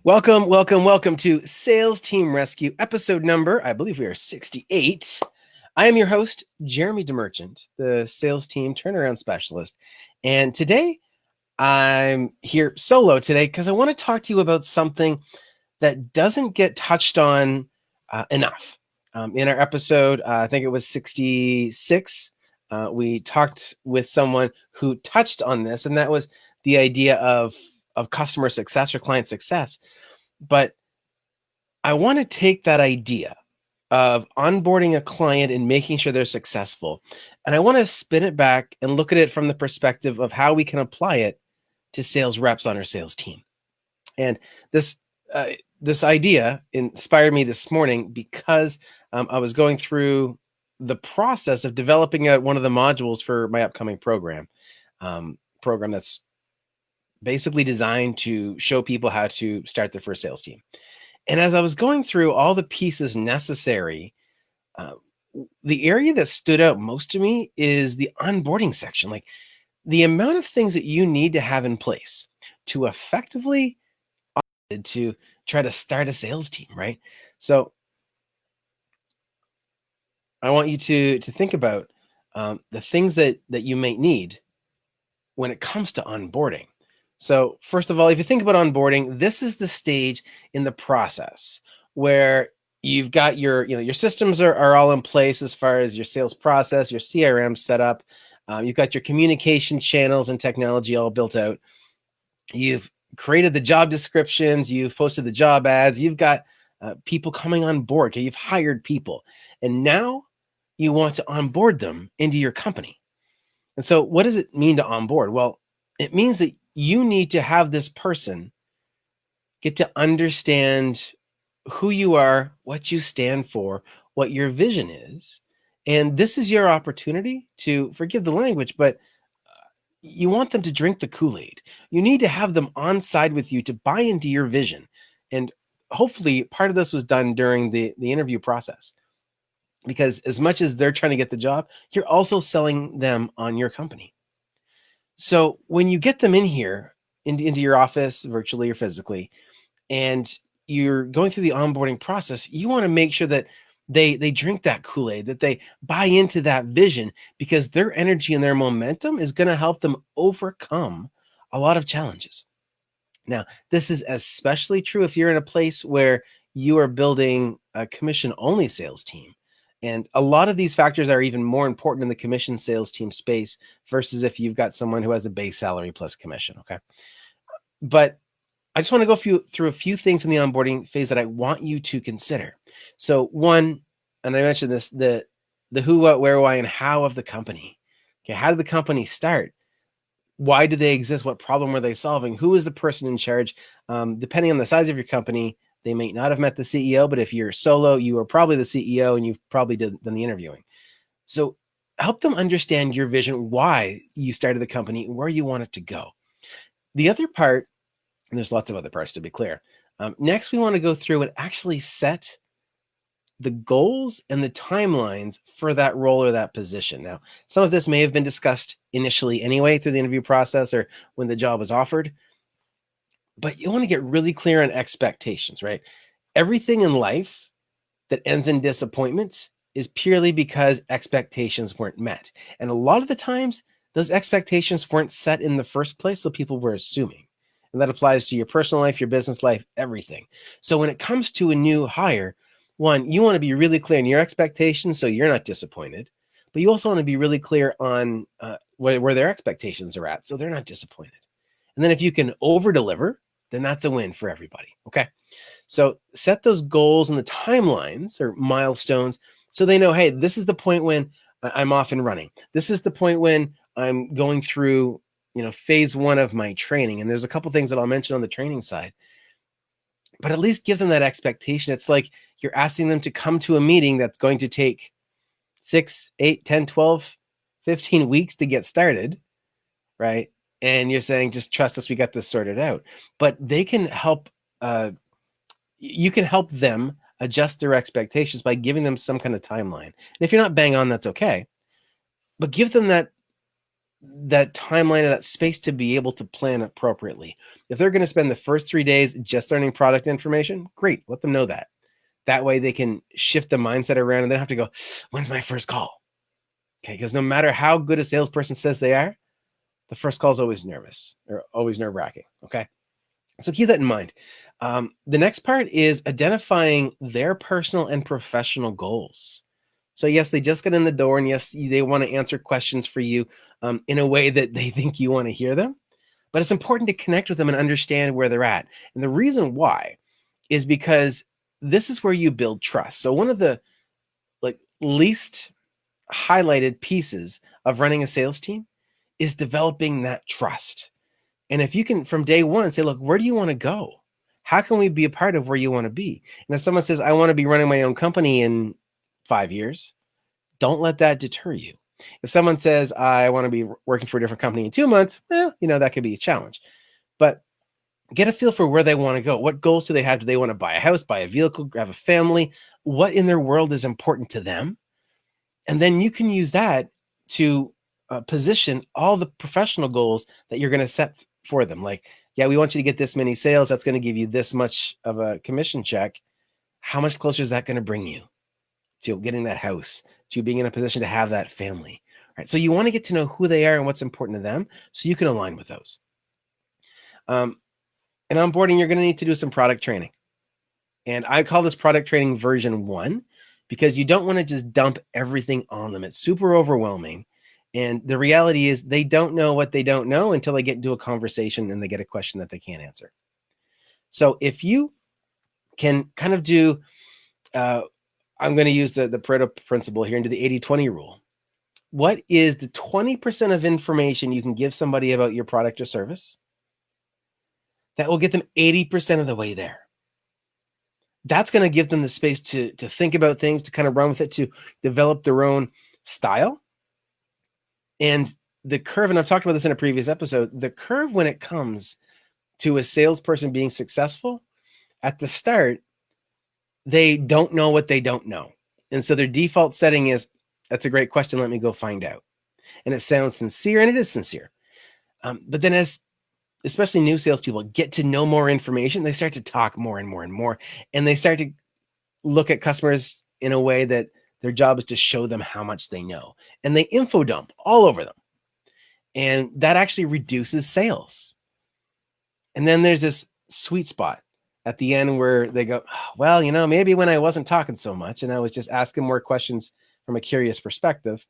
Welcome to Sales Team Rescue, episode number, I believe we are 68. I am your host, Jeremy DeMerchant, the sales team turnaround specialist. And today, I'm here solo today because I want to talk to you about something that doesn't get touched on enough. In our episode, I think it was 66, we talked with someone who touched on this, and that was the idea of customer success or client success. But I want to take that idea of onboarding a client and making sure they're successful, and I want to spin it back and look at it from the perspective of how we can apply it to sales reps on our sales team. And this this idea inspired me this morning because I was going through the process of developing one of the modules for my upcoming program that's basically designed to show people how to start their first sales team. And as I was going through all the pieces necessary, uh, the area that stood out most to me is the onboarding section. Like the amount of things that you need to have in place to effectively to try to start a sales team, right? So I want you to think about the things that you may need when it comes to onboarding. So first of all, if you think about onboarding, this is the stage in the process where you've got your systems are all in place as far as your sales process, your CRM set up. You've got your communication channels and technology all built out. You've created the job descriptions. You've posted the job ads. You've got people coming on board. Okay, you've hired people. And now you want to onboard them into your company. And so what does it mean to onboard? Well, it means that you need to have this person get to understand who you are, what you stand for, what your vision is. And this is your opportunity to, forgive the language, but you want them to drink the Kool-Aid. You need to have them on side with you to buy into your vision. And hopefully part of this was done during the interview process. Because as much as they're trying to get the job, you're also selling them on your company. So when you get them in here into your office, virtually or physically, and you're going through the onboarding process, you want to make sure that they drink that Kool-Aid, that they buy into that vision, because their energy and their momentum is going to help them overcome a lot of challenges. Now, this is especially true if you're in a place where you are building a commission-only sales team. And a lot of these factors are even more important in the commission sales team space versus if you've got someone who has a base salary plus commission, okay? But I just want to go through a few things in the onboarding phase that I want you to consider. So one, and I mentioned this, the who, what, where, why, and how of the company. Okay, how did the company start? Why do they exist? What problem were they solving? Who is the person in charge? Depending on the size of your company, they may not have met the CEO, but if you're solo, you are probably the CEO and you've probably done the interviewing. So help them understand your vision, why you started the company, and where you want it to go. The other part, and there's lots of other parts to be clear. Next, we want to go through and actually set the goals and the timelines for that role or that position. Now, some of this may have been discussed initially anyway through the interview process or when the job was offered, but you want to get really clear on expectations, right? Everything in life that ends in disappointment is purely because expectations weren't met. And a lot of the times, those expectations weren't set in the first place, so people were assuming. And that applies to your personal life, your business life, everything. So when it comes to a new hire, one, you want to be really clear on your expectations so you're not disappointed. But you also want to be really clear on where their expectations are at so they're not disappointed. And then if you can over-deliver, then that's a win for everybody, okay? So set those goals and the timelines or milestones so they know, hey, this is the point when I'm off and running. This is the point when I'm going through, phase one of my training. And there's a couple things that I'll mention on the training side, but at least give them that expectation. It's like you're asking them to come to a meeting that's going to take 6, 8, 10, 12, 15 weeks to get started, right? And you're saying, just trust us, we got this sorted out. But they can help, you can help them adjust their expectations by giving them some kind of timeline. And if you're not bang on, that's okay. But give them that that timeline or that space to be able to plan appropriately. If they're going to spend the first 3 days just learning product information, great, let them know that. That way they can shift the mindset around and they don't have to go, when's my first call? Okay, because no matter how good a salesperson says they are, the first call is always nervous or always nerve-wracking. Okay. So keep that in mind. The next part is identifying their personal and professional goals. So yes, they just got in the door, and yes, they want to answer questions for you in a way that they think you want to hear them. But it's important to connect with them and understand where they're at. And the reason why is because this is where you build trust. So one of the least highlighted pieces of running a sales team is developing that trust. And if you can, from day one, say, look, where do you want to go? How can we be a part of where you want to be? And if someone says, I want to be running my own company in 5 years, don't let that deter you. If someone says, I want to be working for a different company in 2 months, well, that could be a challenge. But get a feel for where they want to go. What goals do they have? Do they want to buy a house, buy a vehicle, have a family? What in their world is important to them? And then you can use that to position all the professional goals that you're going to set for them. Like, yeah, we want you to get this many sales. That's going to give you this much of a commission check. How much closer is that going to bring you to getting that house, to being in a position to have that family? Right. So you want to get to know who they are and what's important to them so you can align with those. In onboarding, you're going to need to do some product training. And I call this product training version 1 because you don't want to just dump everything on them. It's super overwhelming. And the reality is they don't know what they don't know until they get into a conversation and they get a question that they can't answer. So if you can kind of do, I'm going to use the Pareto principle here and do the 80-20 rule. What is the 20% of information you can give somebody about your product or service that will get them 80% of the way there? That's going to give them the space to think about things, to kind of run with it, to develop their own style. And the curve, and I've talked about this in a previous episode, the curve when it comes to a salesperson being successful, at the start, they don't know what they don't know. And so their default setting is, that's a great question, let me go find out. And it sounds sincere, and it is sincere. But then as especially new salespeople get to know more information, they start to talk more and more and more, and they start to look at customers in a way that their job is to show them how much they know, and they info dump all over them. And that actually reduces sales. And then there's this sweet spot at the end where they go, well, maybe when I wasn't talking so much and I was just asking more questions from a curious perspective,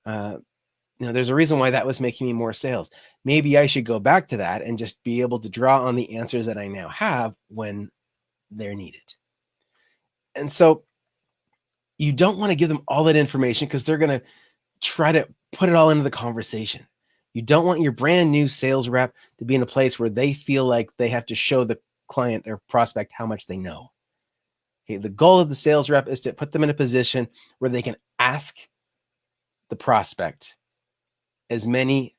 there's a reason why that was making me more sales. Maybe I should go back to that and just be able to draw on the answers that I now have when they're needed. And so you don't want to give them all that information because they're going to try to put it all into the conversation. You don't want your brand new sales rep to be in a place where they feel like they have to show the client or prospect how much they know. Okay, the goal of the sales rep is to put them in a position where they can ask the prospect as many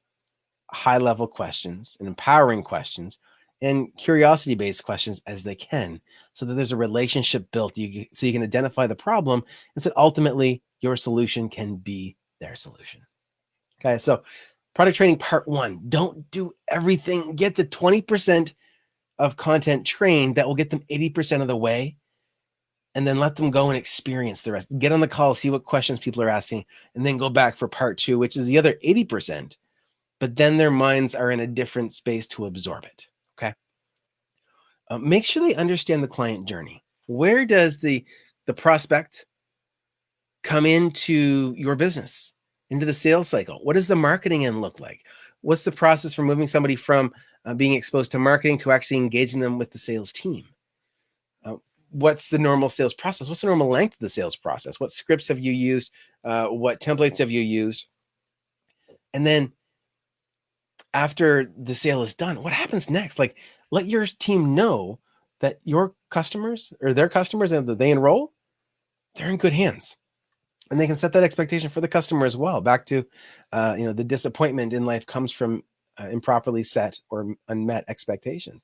high-level questions and empowering questions and curiosity-based questions as they can, so that there's a relationship built, so you can identify the problem, and so ultimately your solution can be their solution. Okay, so product training part 1, don't do everything. Get the 20% of content trained that will get them 80% of the way, and then let them go and experience the rest. Get on the call, see what questions people are asking, and then go back for part 2, which is the other 80%. But then their minds are in a different space to absorb it. Okay. Make sure they understand the client journey. Where does the prospect come into your business, into the sales cycle? What does the marketing end look like? What's the process for moving somebody from being exposed to marketing to actually engaging them with the sales team? What's the normal sales process? What's the normal length of the sales process? What scripts have you used? What templates have you used? And then after the sale is done, what happens next? Like, let your team know that your customers or their customers, and that they enroll, they're in good hands. And they can set that expectation for the customer as well. Back to, the disappointment in life comes from improperly set or unmet expectations.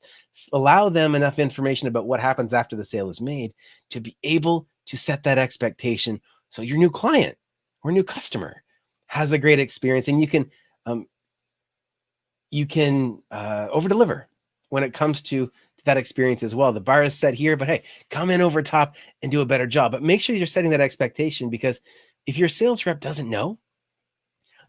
Allow them enough information about what happens after the sale is made to be able to set that expectation, so your new client or new customer has a great experience. And you can you can over deliver when it comes to that experience as well. The bar is set here, but hey, come in over top and do a better job. But make sure you're setting that expectation, because if your sales rep doesn't know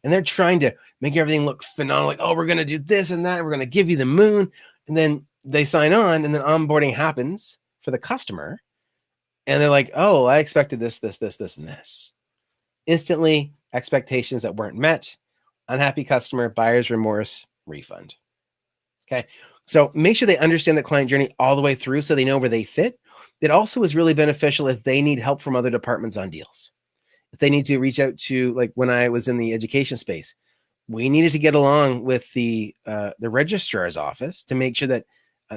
and they're trying to make everything look phenomenal, like, oh, we're going to do this and that, we're going to give you the moon, and then they sign on and then onboarding happens for the customer and they're like, oh, I expected this, and this. Instantly, expectations that weren't met, unhappy customer, buyer's remorse, refund. Okay. So make sure they understand the client journey all the way through so they know where they fit. It also is really beneficial if they need help from other departments on deals. If they need to reach out to, like when I was in the education space, we needed to get along with the registrar's office to make sure that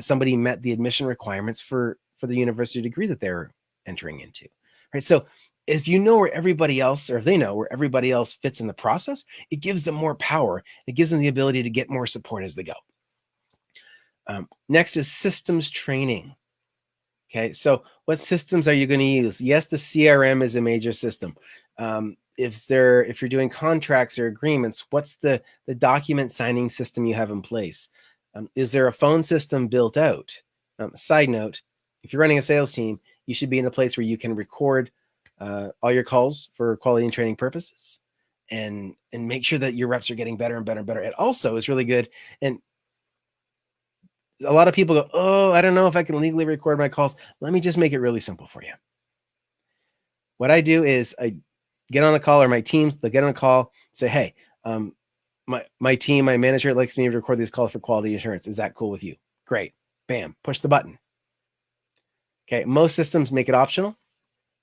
somebody met the admission requirements for the university degree that they're entering into. Right. So if you know where everybody else, or if they know where everybody else fits in the process, it gives them more power. It gives them the ability to get more support as they go. Next is systems training. Okay, so what systems are you going to use? Yes, the CRM is a major system. If you're doing contracts or agreements, what's the document signing system you have in place? Is there a phone system built out? Side note, if you're running a sales team, you should be in a place where you can record all your calls for quality and training purposes, and make sure that your reps are getting better and better and better. It also is really good. And a lot of people go, oh, I don't know if I can legally record my calls. Let me just make it really simple for you. What I do is I get on a call, or my teams, they get on a call, say, hey, my team, my manager likes me to record these calls for quality assurance. Is that cool with you? Great. Bam, push the button. Okay, most systems make it optional.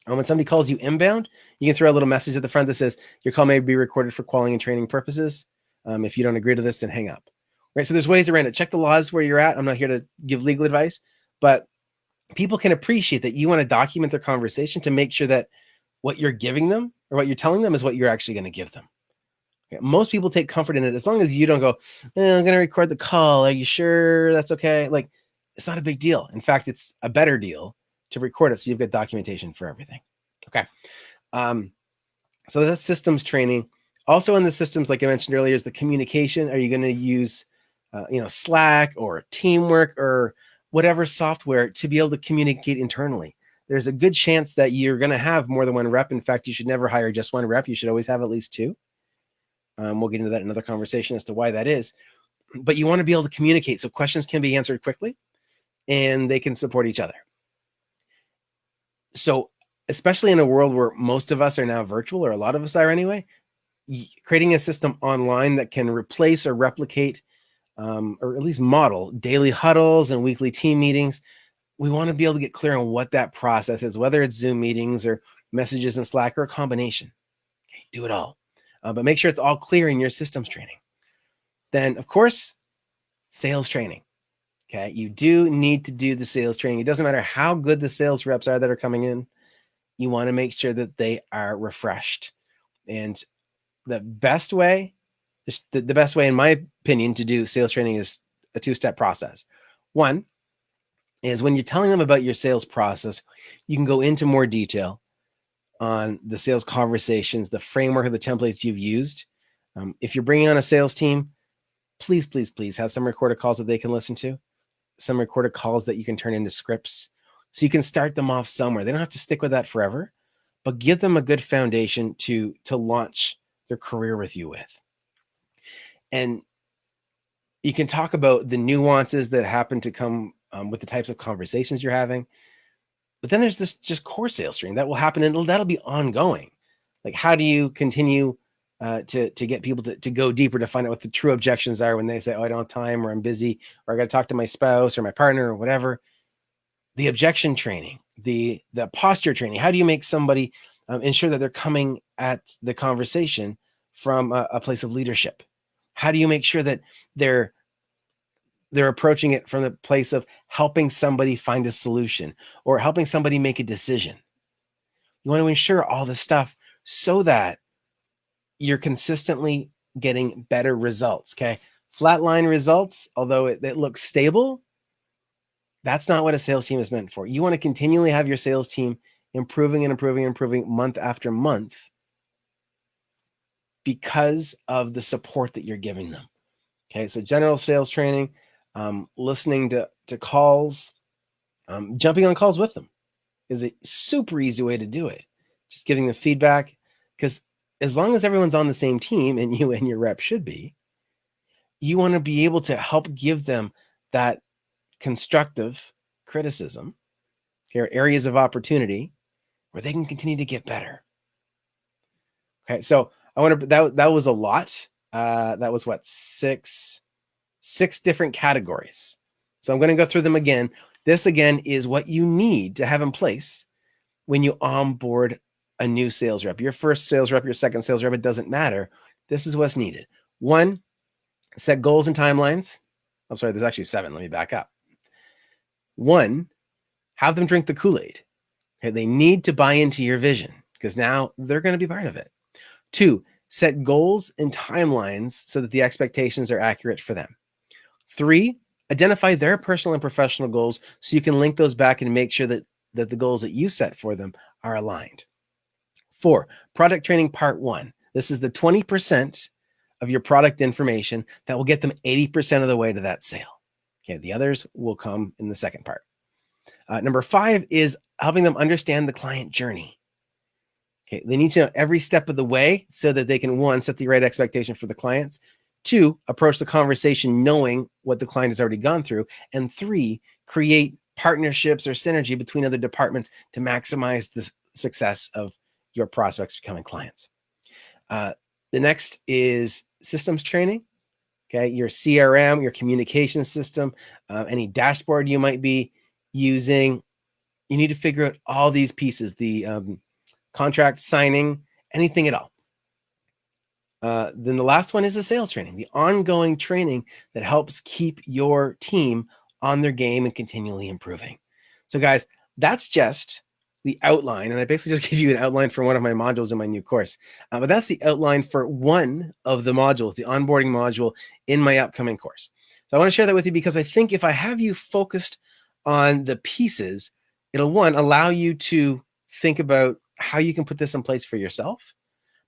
When somebody calls you inbound, you can throw a little message at the front that says, your call may be recorded for quality and training purposes. If you don't agree to this, then hang up. Right. So there's ways around it. Check the laws where you're at. I'm not here to give legal advice, but people can appreciate that you want to document their conversation to make sure that what you're giving them or what you're telling them is what you're actually going to give them. Okay. Most people take comfort in it as long as you don't go, I'm going to record the call. Are you sure that's okay? Like, it's not a big deal. In fact, it's a better deal to record it so you've got documentation for everything. Okay. So that's systems training. Also in the systems, like I mentioned earlier, is the communication. Are you going to use Slack or Teamwork or whatever software to be able to communicate internally? There's a good chance that you're going to have more than one rep. In fact, you should never hire just one rep. You should always have at least two. We'll get into that in another conversation as to why that is. But you want to be able to communicate so questions can be answered quickly and they can support each other. So especially in a world where most of us are now virtual, or a lot of us are anyway, creating a system online that can replace or replicate or at least model daily huddles and weekly team meetings. We want to be able to get clear on what that process is, whether it's Zoom meetings or messages in Slack or a combination. Okay, do it all. But make sure it's all clear in your systems training. Then, of course, sales training. Okay, you do need to do the sales training. It doesn't matter how good the sales reps are that are coming in. You want to make sure that they are refreshed. And the best way, the best way, in my opinion, to do sales training is a two-step process. One is when you're telling them about your sales process, you can go into more detail on the sales conversations, the framework of the templates you've used. If you're bringing on a sales team, please, please, please have some recorded calls that they can listen to, some recorded calls that you can turn into scripts so you can start them off somewhere. They don't have to stick with that forever, but give them a good foundation to launch their career with you with. And you can talk about the nuances that happen to come with the types of conversations you're having. But then there's this just core sales training that will happen, and that'll be ongoing. Like, how do you continue to get people to go deeper, to find out what the true objections are when they say, oh, I don't have time, or I'm busy, or I got to talk to my spouse or my partner or whatever. The objection training, the posture training. How do you make somebody ensure that they're coming at the conversation from a place of leadership? How do you make sure that they're approaching it from the place of helping somebody find a solution or helping somebody make a decision? You want to ensure all this stuff so that you're consistently getting better results. Okay. Flatline results, although it looks stable, that's not what a sales team is meant for. You want to continually have your sales team improving and improving and improving month after month because of the support that you're giving them. Okay, so general sales training, listening to calls, jumping on calls with them is a super easy way to do it. Just giving them feedback, because as long as everyone's on the same team, and you and your rep should be, you want to be able to help give them that constructive criticism, okay, or areas of opportunity where they can continue to get better. Okay, so I want to that was a lot. That was what, six different categories. So I'm going to go through them again. This again is what you need to have in place when you onboard a new sales rep. Your first sales rep, your second sales rep, it doesn't matter. This is what's needed. 1, set goals and timelines. I'm sorry, there's actually 7. Let me back up. 1, have them drink the Kool-Aid. Okay, they need to buy into your vision because now they're going to be part of it. 2, set goals and timelines so that the expectations are accurate for them. 3, identify their personal and professional goals so you can link those back and make sure that the goals that you set for them are aligned. 4, product training part 1. This is the 20% of your product information that will get them 80% of the way to that sale. Okay, the others will come in the second part. Number 5 is helping them understand the client journey. Okay, they need to know every step of the way so that they can, 1, set the right expectation for the clients, 2, approach the conversation knowing what the client has already gone through, and 3, create partnerships or synergy between other departments to maximize the success of your prospects becoming clients. The next is systems training. Okay, your CRM, your communication system, any dashboard you might be using. You need to figure out all these pieces, the contract signing, anything at all. Then the last one is the sales training, the ongoing training that helps keep your team on their game and continually improving. So guys, that's just the outline. And I basically just give you an outline for one of my modules in my new course. But that's the outline for one of the modules, the onboarding module in my upcoming course. So I want to share that with you because I think if I have you focused on the pieces, it'll, 1, allow you to think about how you can put this in place for yourself.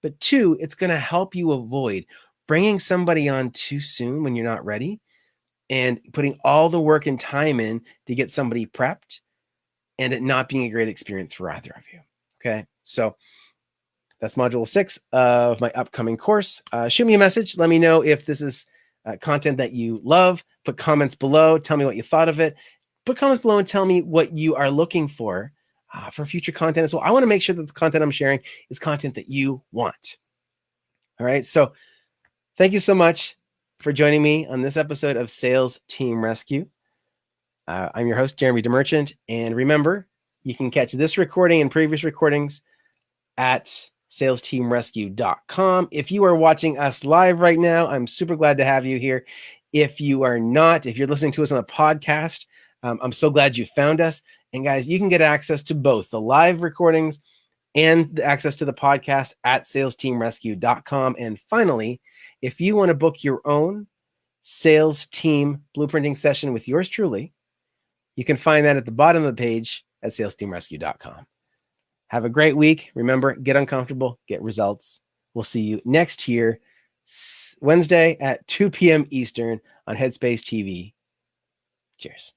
But 2, it's going to help you avoid bringing somebody on too soon when you're not ready and putting all the work and time in to get somebody prepped and it not being a great experience for either of you. Okay, so that's module 6 of my upcoming course. Shoot me a message. Let me know if this is content that you love. Put comments below. Tell me what you thought of it. Put comments below and tell me what you are looking for future content as well. I want to make sure that the content I'm sharing is content that you want. All right, so thank you so much for joining me on this episode of Sales Team Rescue. I'm your host, Jeremy DeMerchant, and remember, you can catch this recording and previous recordings at salesteamrescue.com. If you are watching us live right now, I'm super glad to have you here. If you are not, if you're listening to us on a podcast, I'm so glad you found us. And guys, you can get access to both the live recordings and the access to the podcast at salesteamrescue.com. And finally, if you want to book your own sales team blueprinting session with yours truly, you can find that at the bottom of the page at salesteamrescue.com. Have a great week. Remember, get uncomfortable, get results. We'll see you next year, Wednesday at 2 p.m. Eastern on Headspace TV. Cheers.